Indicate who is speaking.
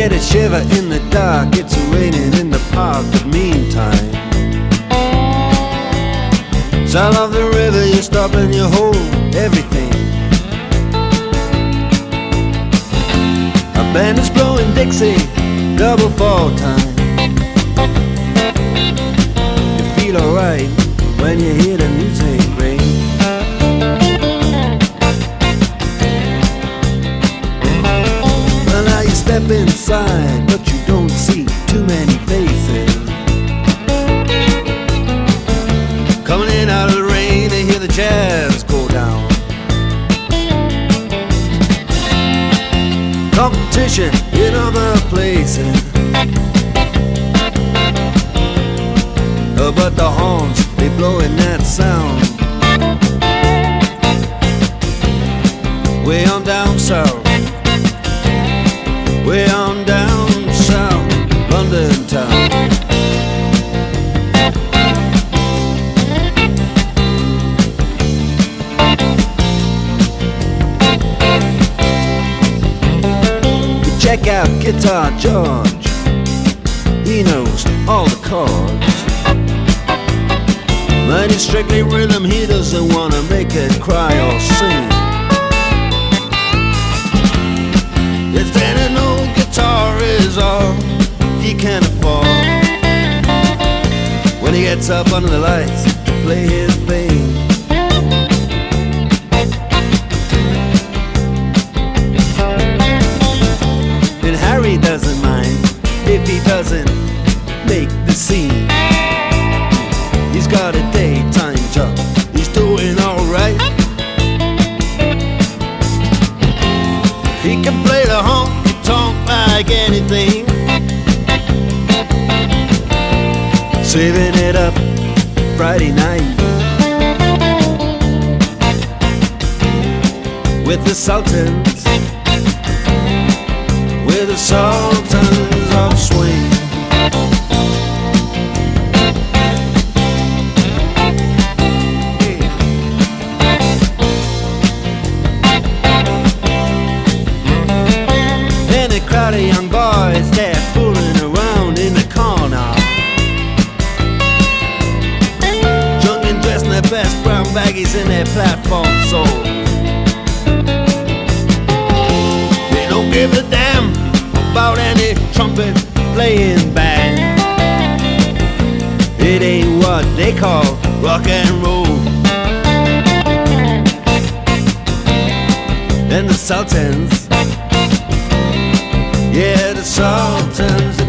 Speaker 1: get a shiver in the dark. It's raining in the park, but meantime, sound of the river, you stop and you hold everything. A band is blowing Dixie, double fall time. You feel alright when you hear the music ring. Well, now you step inside, but you don't see too many faces. Coming in out of the rain, they hear the jazz go down. Competition in other places, but the horns, they blowing that sound. Way on down south, way on down south, London town. Check out Guitar George, he knows all the chords. But it's strictly rhythm, he doesn't want to make it cry or sing. If then an old guitar is all he can afford, when he gets up under the lights to play his thing. And Harry doesn't mind if he doesn't make the scene. He's got a daytime job, he's doing alright. He can play the honky-tonk like anything, saving it up Friday night with the Sultans, with the Sultans of Swing. And a crowd of young boys, they're fooling around in the corner, drunk and dressed in their best brown baggies in their platform soles. They don't give a damn about any trumpet playing band. It ain't what they call rock and roll. And the Sultans, yeah, the Sultans